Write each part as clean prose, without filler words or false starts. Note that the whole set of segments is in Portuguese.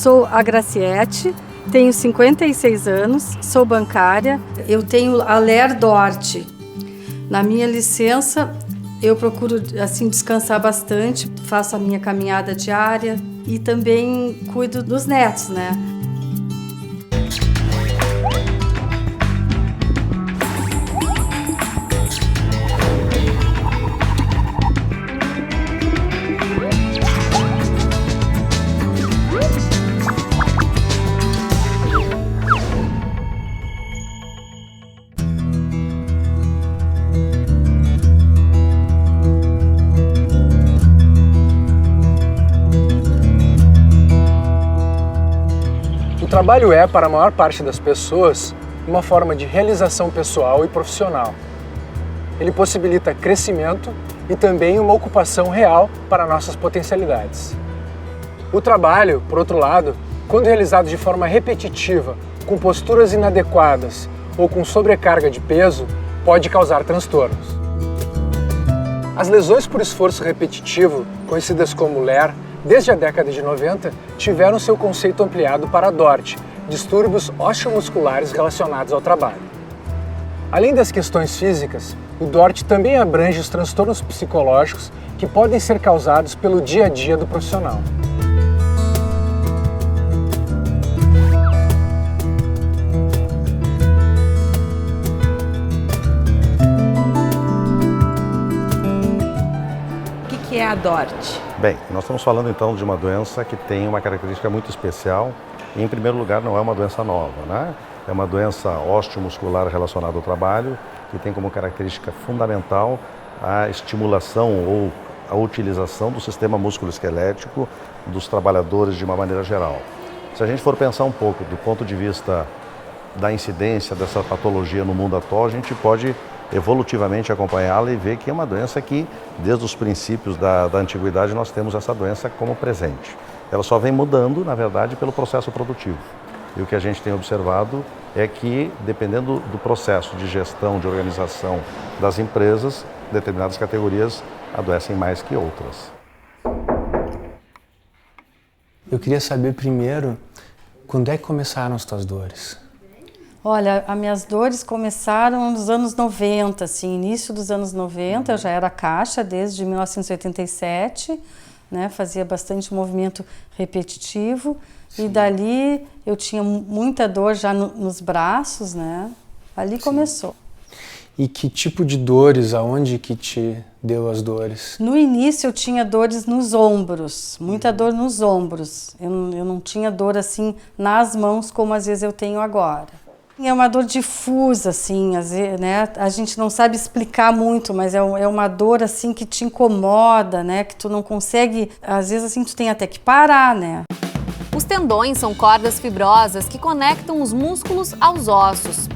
sou a Graciete, tenho 56 anos, sou bancária. Eu tenho a Ler Dort. Na minha licença, eu procuro assim descansar bastante, faço a minha caminhada diária e também cuido dos netos, né? O trabalho é, para a maior parte das pessoas, uma forma de realização pessoal e profissional. Ele possibilita crescimento e também uma ocupação real para nossas potencialidades. O trabalho, por outro lado, quando realizado de forma repetitiva, com posturas inadequadas ou com sobrecarga de peso, pode causar transtornos. As lesões por esforço repetitivo, conhecidas como LER, desde a década de 90, tiveram seu conceito ampliado para a DORT, distúrbios osteomusculares relacionados ao trabalho. Além das questões físicas, o DORT também abrange os transtornos psicológicos que podem ser causados pelo dia a dia do profissional. O que é a DORT? Bem, nós estamos falando então de uma doença que tem uma característica muito especial e, em primeiro lugar, não é uma doença nova, né? É uma doença osteomuscular relacionada ao trabalho que tem como característica fundamental a estimulação ou a utilização do sistema músculo-esquelético dos trabalhadores de uma maneira geral. Se a gente for pensar um pouco do ponto de vista da incidência dessa patologia no mundo atual, a gente pode evolutivamente acompanhá-la e ver que é uma doença que, desde os princípios da antiguidade, nós temos essa doença como presente. Ela só vem mudando, na verdade, pelo processo produtivo. E o que a gente tem observado é que, dependendo do processo de gestão, de organização das empresas, determinadas categorias adoecem mais que outras. Eu queria saber primeiro, quando é que começaram as tuas dores? Olha, as minhas dores começaram nos anos 90, assim, início dos anos 90, eu já era caixa desde 1987, né, fazia bastante movimento repetitivo. Sim. E dali eu tinha muita dor já nos braços, né, ali Sim. Começou. E que tipo de dores, aonde que te deu as dores? No início eu tinha dores nos ombros, muita dor nos ombros, eu não tinha dor assim nas mãos como às vezes eu tenho agora. É uma dor difusa, assim, né? A gente não sabe explicar muito, mas é uma dor assim que te incomoda, né? Que tu não consegue, às vezes assim, tu tem até que parar, né? Os tendões são cordas fibrosas que conectam os músculos aos ossos.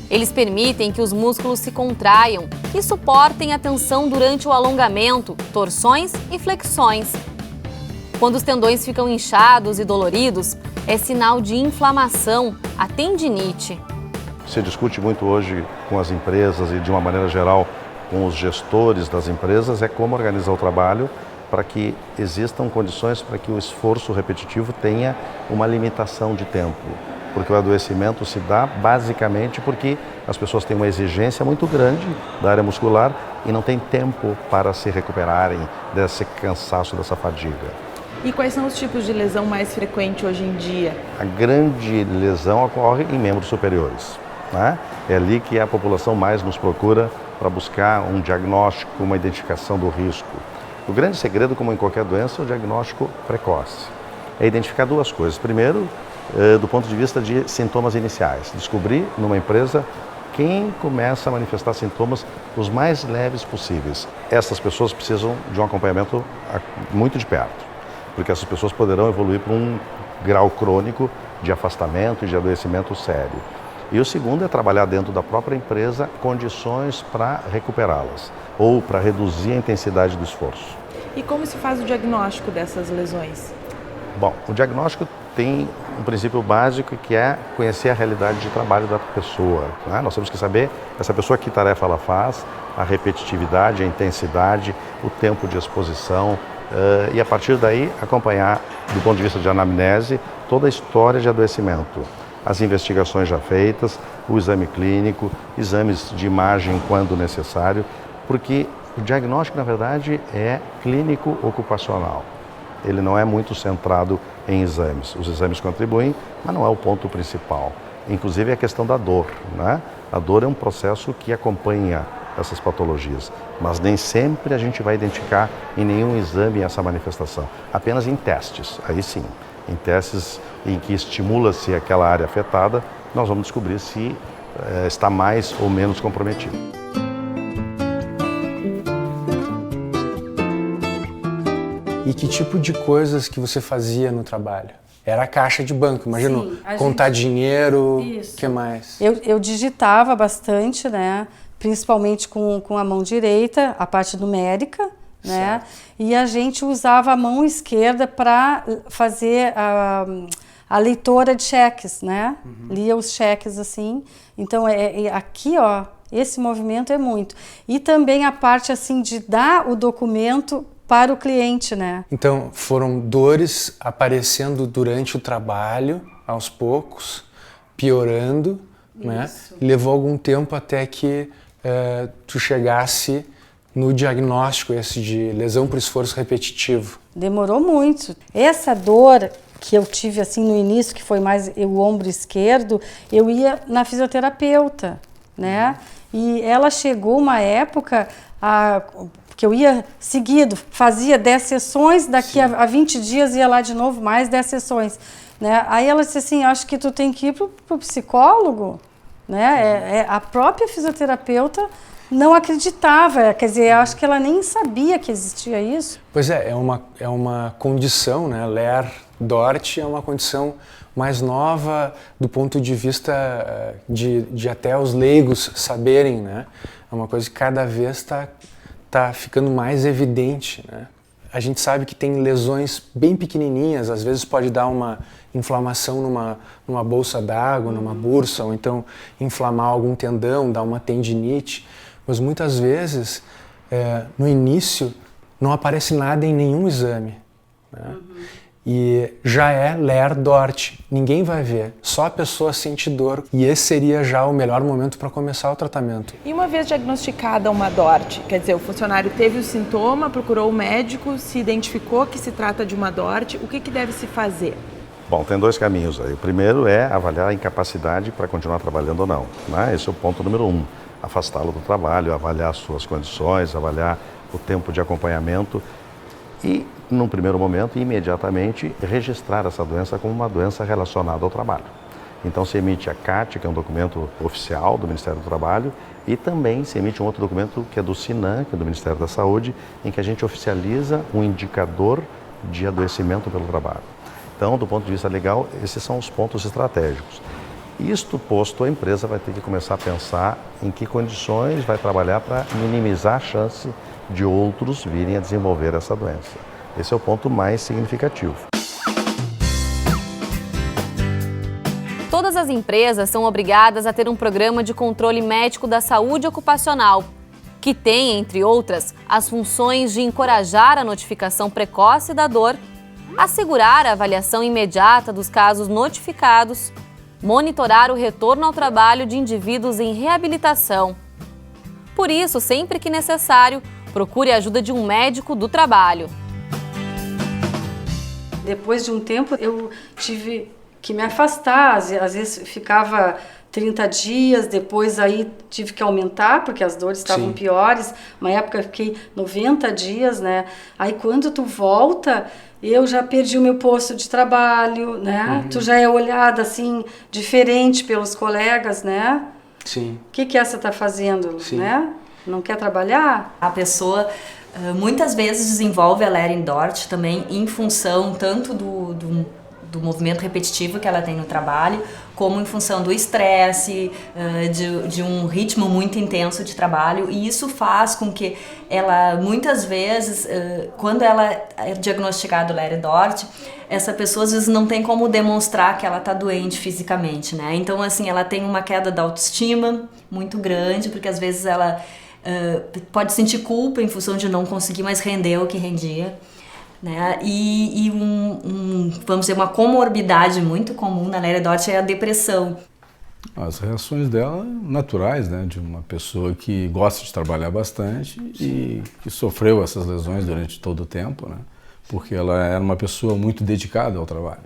Eles permitem que os músculos se contraiam e suportem a tensão durante o alongamento, torções e flexões. Quando os tendões ficam inchados e doloridos, é sinal de inflamação, a tendinite. Se discute muito hoje com as empresas e, de uma maneira geral, com os gestores das empresas, é como organizar o trabalho para que existam condições para que o esforço repetitivo tenha uma limitação de tempo. Porque o adoecimento se dá basicamente porque as pessoas têm uma exigência muito grande da área muscular e não têm tempo para se recuperarem desse cansaço, dessa fadiga. E quais são os tipos de lesão mais frequentes hoje em dia? A grande lesão ocorre em membros superiores, né? É ali que a população mais nos procura para buscar um diagnóstico, uma identificação do risco. O grande segredo, como em qualquer doença, é o diagnóstico precoce. É identificar duas coisas. Primeiro, do ponto de vista de sintomas iniciais. Descobrir numa empresa quem começa a manifestar sintomas os mais leves possíveis. Essas pessoas precisam de um acompanhamento muito de perto, porque essas pessoas poderão evoluir para um grau crônico de afastamento e de adoecimento sério. E o segundo é trabalhar dentro da própria empresa condições para recuperá-las ou para reduzir a intensidade do esforço. E como se faz o diagnóstico dessas lesões? Bom, o diagnóstico tem um princípio básico que é conhecer a realidade de trabalho da pessoa, né? Nós temos que saber essa pessoa que tarefa ela faz, a repetitividade, a intensidade, o tempo de exposição, e a partir daí acompanhar, do ponto de vista de anamnese, toda a história de adoecimento. As investigações já feitas, o exame clínico, exames de imagem quando necessário, porque o diagnóstico, na verdade, é clínico ocupacional. Ele não é muito centrado em exames. Os exames contribuem, mas não é o ponto principal. Inclusive a questão da dor, né? A dor é um processo que acompanha essas patologias, mas nem sempre a gente vai identificar em nenhum exame essa manifestação, apenas em testes, aí sim. Em testes em que estimula-se aquela área afetada, nós vamos descobrir se está mais ou menos comprometido. E que tipo de coisas que você fazia no trabalho? Era a caixa de banco, imagina, contar dinheiro, o que mais? Eu digitava bastante, né? Principalmente com a mão direita, a parte numérica, né? E a gente usava a mão esquerda para fazer a leitora de cheques, né? Lia os cheques assim. Então, aqui, ó, esse movimento é muito. E também a parte, assim, de dar o documento para o cliente, né? Então, foram dores aparecendo durante o trabalho, aos poucos, piorando, né? Levou algum tempo até que tu chegasse no diagnóstico esse de lesão por esforço repetitivo. Demorou muito. Essa dor que eu tive assim no início, que foi mais o ombro esquerdo, eu ia na fisioterapeuta, né? E ela chegou uma época que eu ia seguido, fazia 10 sessões, daqui a 20 dias ia lá de novo, mais 10 sessões. Né? Aí ela disse assim, acho que tu tem que ir pro psicólogo, né? A própria fisioterapeuta não acreditava, quer dizer, acho que ela nem sabia que existia isso. Pois é uma condição, né? Ler-Dort é uma condição mais nova do ponto de vista de até os leigos saberem, né? É uma coisa que cada vez tá ficando mais evidente, né? A gente sabe que tem lesões bem pequenininhas, às vezes pode dar uma inflamação numa bolsa d'água, numa bursa, ou então inflamar algum tendão, dar uma tendinite, mas muitas vezes, no início, não aparece nada em nenhum exame, né? E já é Ler-Dort, ninguém vai ver, só a pessoa sente dor, e esse seria já o melhor momento para começar o tratamento. E uma vez diagnosticada uma DORT, quer dizer, o funcionário teve o sintoma, procurou o médico, se identificou que se trata de uma DORT, o que deve se fazer? Bom, tem dois caminhos aí. O primeiro é avaliar a incapacidade para continuar trabalhando ou não, né? Esse é o ponto número 1, afastá-lo do trabalho, avaliar as suas condições, avaliar o tempo de acompanhamento e, num primeiro momento, imediatamente registrar essa doença como uma doença relacionada ao trabalho. Então se emite a CAT, que é um documento oficial do Ministério do Trabalho, e também se emite um outro documento que é do SINAM, que é do Ministério da Saúde, em que a gente oficializa um indicador de adoecimento pelo trabalho. Então, do ponto de vista legal, esses são os pontos estratégicos. Isto posto, a empresa vai ter que começar a pensar em que condições vai trabalhar para minimizar a chance de outros virem a desenvolver essa doença. Esse é o ponto mais significativo. Todas as empresas são obrigadas a ter um programa de controle médico da saúde ocupacional, que tem, entre outras, as funções de encorajar a notificação precoce da dor, assegurar a avaliação imediata dos casos notificados, monitorar o retorno ao trabalho de indivíduos em reabilitação. Por isso, sempre que necessário, procure a ajuda de um médico do trabalho. Depois de um tempo, eu tive que me afastar, às vezes ficava 30 dias, depois aí tive que aumentar, porque as dores estavam piores. Uma época eu fiquei 90 dias, né? Aí quando tu volta, eu já perdi o meu posto de trabalho, né? Tu já é olhada assim, diferente pelos colegas, né? Sim. O que essa tá fazendo, né? Não quer trabalhar? A pessoa muitas vezes desenvolve a Ler-Dort também em função tanto do movimento repetitivo que ela tem no trabalho, como em função do estresse, de um ritmo muito intenso de trabalho, e isso faz com que ela, muitas vezes, quando ela é diagnosticada Ler-Dort, essa pessoa às vezes não tem como demonstrar que ela está doente fisicamente, né? Então, assim, ela tem uma queda da autoestima muito grande, porque às vezes ela pode sentir culpa em função de não conseguir mais render o que rendia. né? E vamos dizer, uma comorbidade muito comum na Léria Dort é a depressão. As reações dela naturais, né, de uma pessoa que gosta de trabalhar bastante e que sofreu essas lesões durante todo o tempo, né, porque ela era uma pessoa muito dedicada ao trabalho.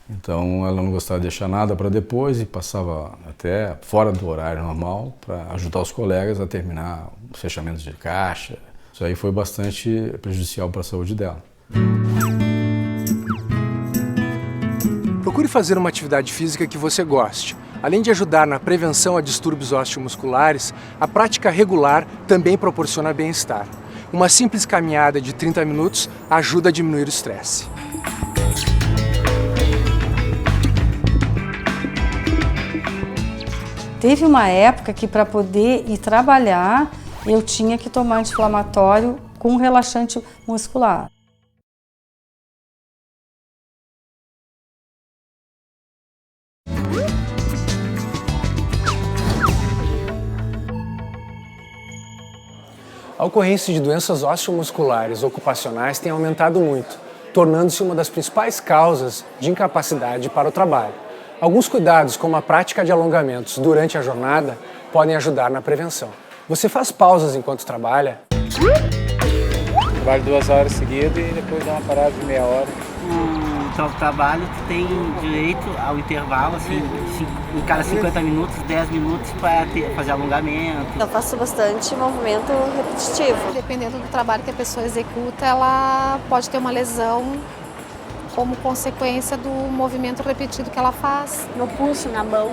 Então ela não gostava de deixar nada para depois e passava até fora do horário normal para ajudar os colegas a terminar os fechamentos de caixa. Isso aí foi bastante prejudicial para a saúde dela. Procure fazer uma atividade física que você goste. Além de ajudar na prevenção a distúrbios osteomusculares, a prática regular também proporciona bem-estar. Uma simples caminhada de 30 minutos ajuda a diminuir o estresse. Teve uma época que para poder ir trabalhar, eu tinha que tomar anti-inflamatório com relaxante muscular. A ocorrência de doenças osteomusculares ocupacionais tem aumentado muito, tornando-se uma das principais causas de incapacidade para o trabalho. Alguns cuidados, como a prática de alongamentos durante a jornada, podem ajudar na prevenção. Você faz pausas enquanto trabalha? Trabalho 2 horas seguidas e depois dá uma parada de meia hora. No trabalho tu tem direito ao intervalo, assim, em cada 50 minutos, 10 minutos para fazer alongamento. Eu faço bastante movimento repetitivo. Dependendo do trabalho que a pessoa executa, ela pode ter uma lesão como consequência do movimento repetido que ela faz. No pulso, na mão,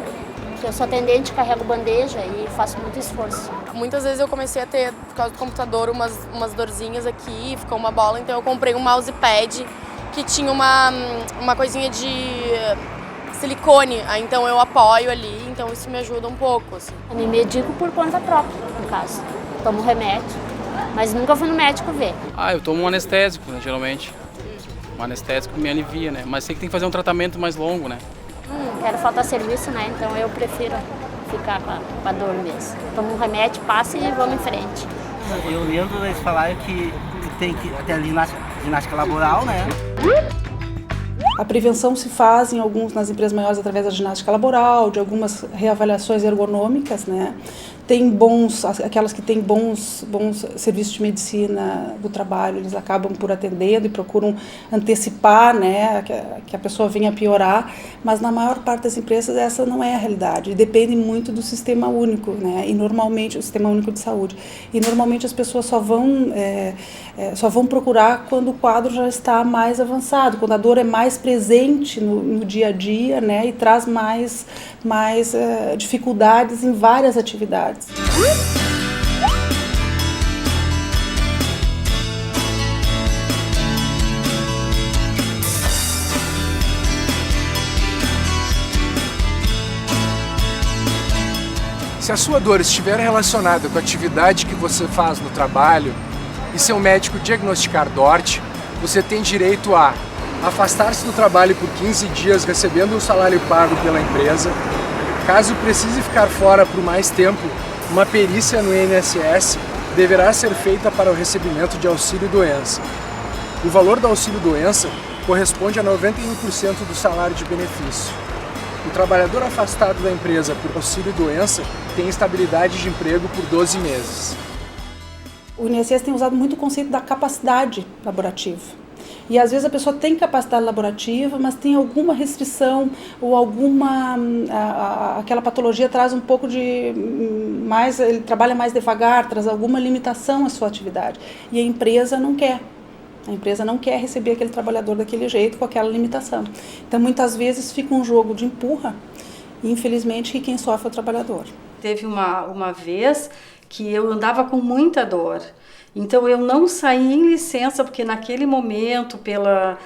porque eu sou atendente, carrego bandeja e faço muito esforço. Muitas vezes eu comecei a ter, por causa do computador, umas dorzinhas aqui, ficou uma bola, então eu comprei um mousepad que tinha uma coisinha de silicone, então eu apoio ali, então isso me ajuda um pouco. Assim. Eu me medico por conta própria, no caso. Tomo remédio, mas nunca fui no médico ver. Eu tomo um anestésico, né, geralmente. Um anestésico me alivia, né? Mas sei que tem que fazer um tratamento mais longo, né? Quero faltar serviço, né? Então eu prefiro ficar com a dor mesmo. Tomo um remédio, passa e vamos em frente. Eu lembro eles falarem que tem que ter a ginástica laboral, né? A prevenção se faz nas empresas maiores através da ginástica laboral, de algumas reavaliações ergonômicas, né? Tem aquelas que têm bons serviços de medicina do trabalho, eles acabam por atendendo e procuram antecipar, né, que a pessoa venha a piorar, mas na maior parte das empresas essa não é a realidade, depende muito do sistema único, né, e normalmente o sistema único de saúde, e normalmente as pessoas só vão procurar quando o quadro já está mais avançado, quando a dor é mais presente no dia a dia, né, e traz mais dificuldades em várias atividades. Se a sua dor estiver relacionada com a atividade que você faz no trabalho e seu médico diagnosticar DORT, você tem direito a afastar-se do trabalho por 15 dias recebendo um salário pago pela empresa. Caso precise ficar fora por mais tempo, uma perícia no INSS deverá ser feita para o recebimento de auxílio-doença. O valor do auxílio-doença corresponde a 91% do salário de benefício. O trabalhador afastado da empresa por auxílio-doença tem estabilidade de emprego por 12 meses. O INSS tem usado muito o conceito da capacidade laborativa. E às vezes a pessoa tem capacidade laborativa, mas tem alguma restrição ou aquela patologia traz um pouco ele trabalha mais devagar, traz alguma limitação à sua atividade. E a empresa não quer. A empresa não quer receber aquele trabalhador daquele jeito, com aquela limitação. Então muitas vezes fica um jogo de empurra e infelizmente quem sofre é o trabalhador. Teve uma vez que eu andava com muita dor. Então eu não saí em licença, porque naquele momento, pela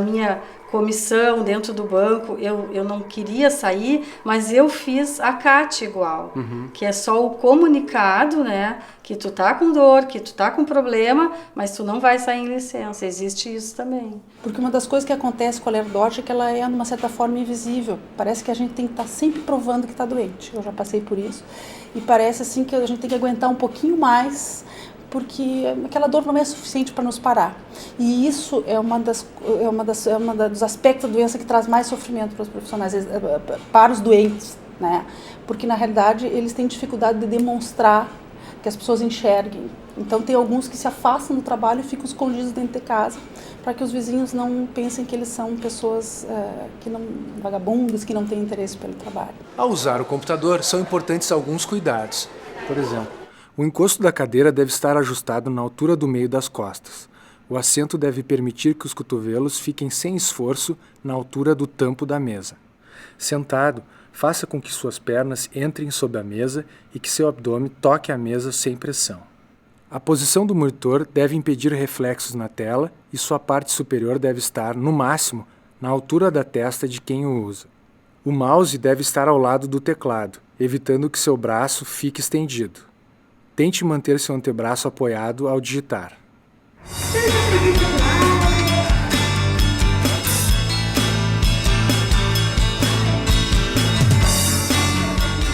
minha comissão dentro do banco, eu não queria sair, mas eu fiz a CAT igual, que é só o comunicado, né, que tu tá com dor, que tu tá com problema, mas tu não vai sair em licença, existe isso também. Porque uma das coisas que acontece com a Léria Dort é que ela é, de uma certa forma, invisível. Parece que a gente tem que estar sempre provando que está doente, eu já passei por isso, e parece assim que a gente tem que aguentar um pouquinho mais porque aquela dor não é suficiente para nos parar. E isso é dos aspectos da doença que traz mais sofrimento para os profissionais, para os doentes, né? Porque na realidade eles têm dificuldade de demonstrar que as pessoas enxerguem. Então tem alguns que se afastam do trabalho e ficam escondidos dentro de casa, para que os vizinhos não pensem que eles são pessoas vagabundas, que não têm interesse pelo trabalho. Ao usar o computador, são importantes alguns cuidados. Por exemplo, o encosto da cadeira deve estar ajustado na altura do meio das costas. O assento deve permitir que os cotovelos fiquem sem esforço na altura do tampo da mesa. Sentado, faça com que suas pernas entrem sob a mesa e que seu abdômen toque a mesa sem pressão. A posição do monitor deve impedir reflexos na tela e sua parte superior deve estar, no máximo, na altura da testa de quem o usa. O mouse deve estar ao lado do teclado, evitando que seu braço fique estendido. Tente manter seu antebraço apoiado ao digitar.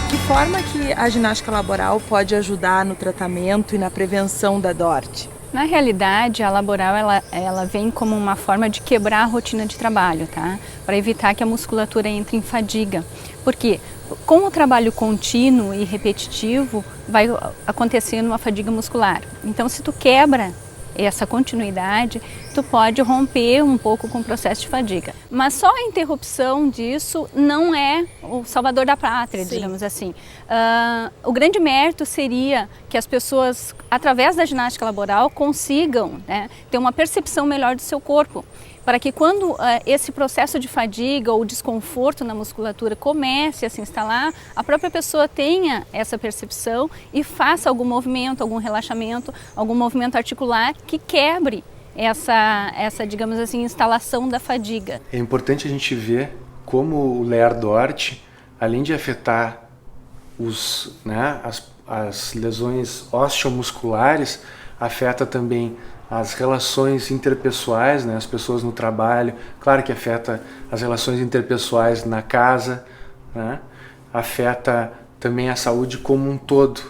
De que forma que a ginástica laboral pode ajudar no tratamento e na prevenção da DORT? Na realidade, a laboral ela vem como uma forma de quebrar a rotina de trabalho, tá? Para evitar que a musculatura entre em fadiga. Porque com o trabalho contínuo e repetitivo, vai acontecendo uma fadiga muscular. Então, se tu quebra essa continuidade, tu pode romper um pouco com o processo de fadiga. Mas só a interrupção disso não é o salvador da pátria, digamos assim. O grande mérito seria que as pessoas, através da ginástica laboral, consigam, né, ter uma percepção melhor do seu corpo, para que quando esse processo de fadiga ou desconforto na musculatura comece a se instalar, a própria pessoa tenha essa percepção e faça algum movimento, algum relaxamento, algum movimento articular que quebre essa, digamos assim, instalação da fadiga. É importante a gente ver como o Lehr-Dort, além de afetar as lesões osteomusculares, afeta também as relações interpessoais, né, as pessoas no trabalho, claro que afeta as relações interpessoais na casa, né, afeta também a saúde como um todo,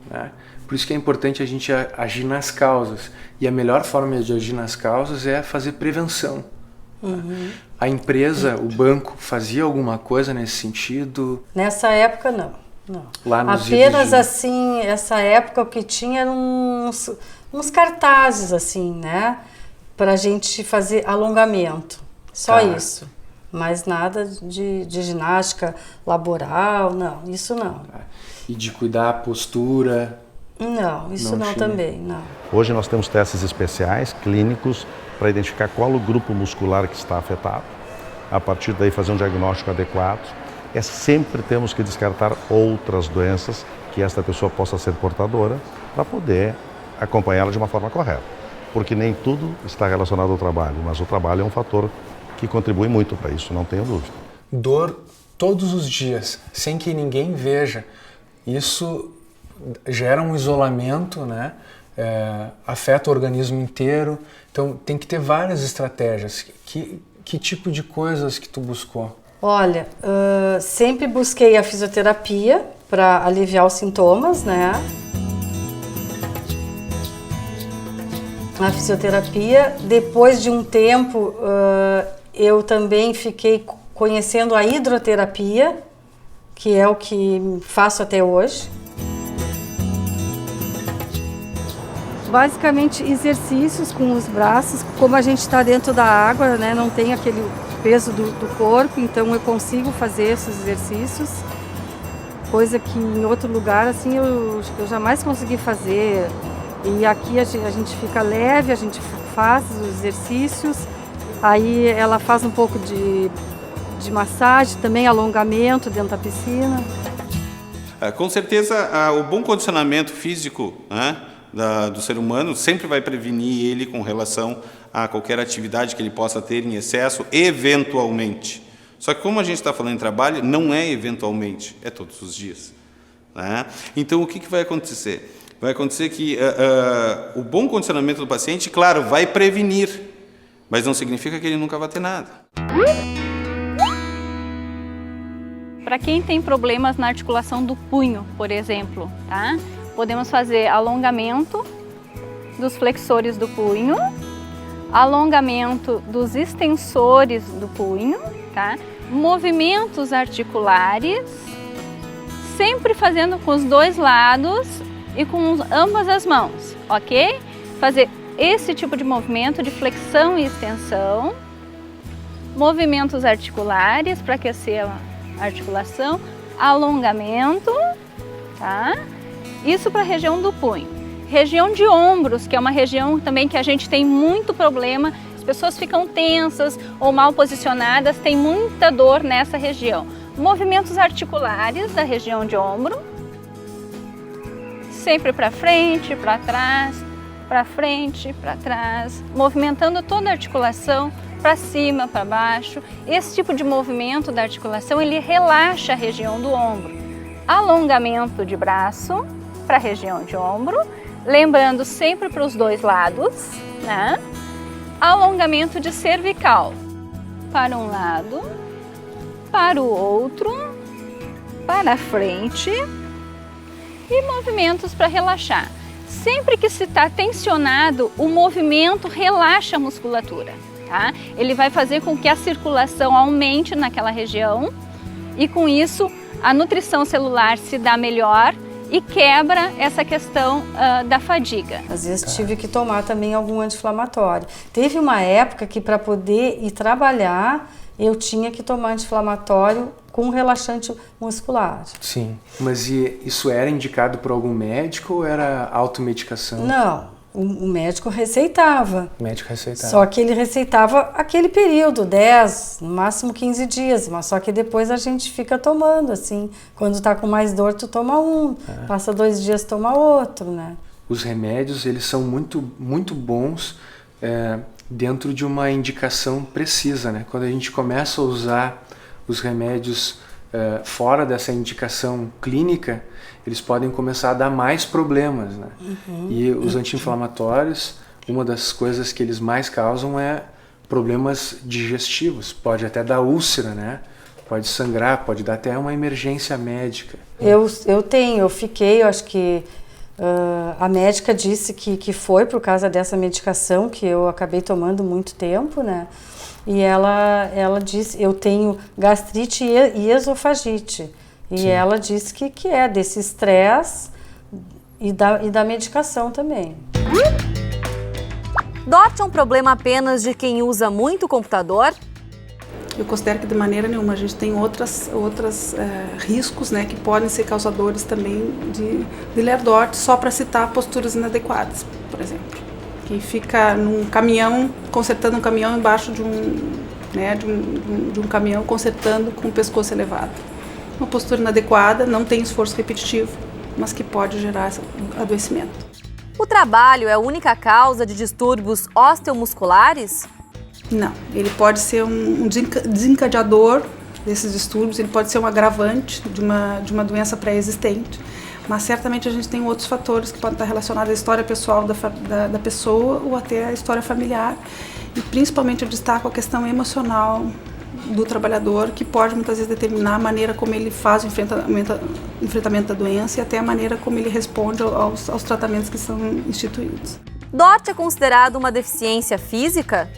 né. Por isso que é importante a gente agir nas causas, e a melhor forma de agir nas causas é fazer prevenção. Uhum. A empresa, o banco, fazia alguma coisa nesse sentido? Nessa época, não. Lá nos apenas assim, essa época o que tinha eram uns cartazes assim, né, para a gente fazer alongamento, só isso, mas nada de ginástica laboral, não, isso não. E de cuidar a postura? Não, isso não também, não. Hoje nós temos testes especiais, clínicos, para identificar qual o grupo muscular que está afetado, a partir daí fazer um diagnóstico adequado. Sempre temos que descartar outras doenças que esta pessoa possa ser portadora para poder acompanhá-la de uma forma correta. Porque nem tudo está relacionado ao trabalho, mas o trabalho é um fator que contribui muito para isso, não tenho dúvida. Dor todos os dias, sem que ninguém veja, isso gera um isolamento, né? Afeta o organismo inteiro, então tem que ter várias estratégias. Que tipo de coisas que tu buscou? Olha, sempre busquei a fisioterapia para aliviar os sintomas, né? A fisioterapia, depois de um tempo, eu também fiquei conhecendo a hidroterapia, que é o que faço até hoje. Basicamente, exercícios com os braços, como a gente está dentro da água, né? Não tem aquele peso do corpo, então eu consigo fazer esses exercícios, coisa que em outro lugar assim eu jamais consegui fazer. E aqui a gente fica leve, a gente faz os exercícios, aí ela faz um pouco de massagem, também alongamento dentro da piscina. Com certeza, o bom condicionamento físico, né, do ser humano sempre vai prevenir ele com relação a qualquer atividade que ele possa ter em excesso, eventualmente. Só que como a gente está falando em trabalho, não é eventualmente, é todos os dias, né? Então, o que vai acontecer? Vai acontecer que o bom condicionamento do paciente, claro, vai prevenir, mas não significa que ele nunca vai ter nada. Para quem tem problemas na articulação do punho, por exemplo, tá? Podemos fazer alongamento dos flexores do punho, alongamento dos extensores do punho, tá? Movimentos articulares, sempre fazendo com os dois lados e com ambas as mãos, ok? Fazer esse tipo de movimento de flexão e extensão, movimentos articulares para aquecer a articulação, alongamento, tá? Isso para a região do punho. Região de ombros, que é uma região também que a gente tem muito problema, as pessoas ficam tensas ou mal posicionadas, tem muita dor nessa região. Movimentos articulares da região de ombro, sempre para frente, para trás, para frente, para trás, movimentando toda a articulação, para cima, para baixo. Esse tipo de movimento da articulação, ele relaxa a região do ombro. Alongamento de braço para a região de ombro, lembrando sempre para os dois lados, né? Alongamento de cervical, para um lado, para o outro, para frente e movimentos para relaxar. Sempre que se está tensionado, o movimento relaxa a musculatura, tá? Ele vai fazer com que a circulação aumente naquela região e com isso a nutrição celular se dá melhor e quebra essa questão da fadiga. Às vezes tive que tomar também algum anti-inflamatório. Teve uma época que para poder ir trabalhar, eu tinha que tomar anti-inflamatório com relaxante muscular. Sim, mas isso era indicado por algum médico ou era automedicação? Não, o médico receitava. O médico receitava. Só que ele receitava aquele período, 10, no máximo 15 dias, mas só que depois a gente fica tomando, assim. Quando tá com mais dor, tu toma um, passa 2 dias, toma outro, né? Os remédios, eles são muito bons dentro de uma indicação precisa, né? Quando a gente começa a usar os remédios fora dessa indicação clínica, eles podem começar a dar mais problemas, né? E os anti-inflamatórios, uma das coisas que eles mais causam é problemas digestivos. Pode até dar úlcera, né? Pode sangrar, pode dar até uma emergência médica. Eu fiquei, eu acho que a médica disse que foi por causa dessa medicação que eu acabei tomando muito tempo, né? E ela disse, eu tenho gastrite e esofagite. E sim, ela disse que é desse estresse e da medicação também. DORT é um problema apenas de quem usa muito computador? Eu considero que de maneira nenhuma. A gente tem outros riscos, né, que podem ser causadores também de LER-DORT, só para citar posturas inadequadas, por exemplo. Quem fica num caminhão, consertando um caminhão embaixo de um caminhão, consertando com o pescoço elevado. Uma postura inadequada, não tem esforço repetitivo, mas que pode gerar adoecimento. O trabalho é a única causa de distúrbios osteomusculares? Não, ele pode ser um desencadeador desses distúrbios, ele pode ser um agravante de uma doença pré-existente, mas certamente a gente tem outros fatores que podem estar relacionados à história pessoal da pessoa ou até à história familiar, e principalmente eu destaco a questão emocional do trabalhador, que pode muitas vezes determinar a maneira como ele faz o enfrentamento da doença e até a maneira como ele responde aos tratamentos que são instituídos. DORT é considerado uma deficiência física?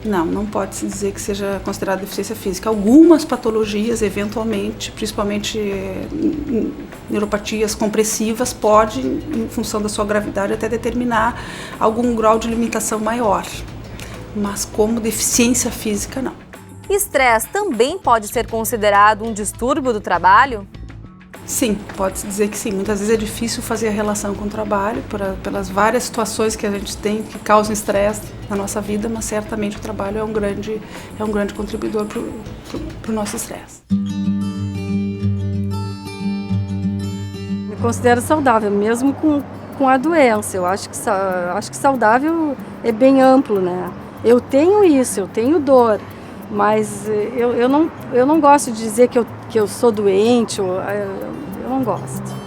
Não, não pode se dizer que seja considerado deficiência física. Algumas patologias, eventualmente, principalmente neuropatias compressivas, pode, em função da sua gravidade, até determinar algum grau de limitação maior. Mas como deficiência física, não. Estresse também pode ser considerado um distúrbio do trabalho? Sim, pode-se dizer que sim. Muitas vezes é difícil fazer a relação com o trabalho, pelas várias situações que a gente tem que causam estresse na nossa vida, mas certamente o trabalho é um grande contribuidor para o nosso estresse. Me considero saudável, mesmo com a doença. Eu acho que saudável é bem amplo, né? Eu tenho isso, eu tenho dor, mas eu não gosto de dizer que eu sou doente, eu não gosto.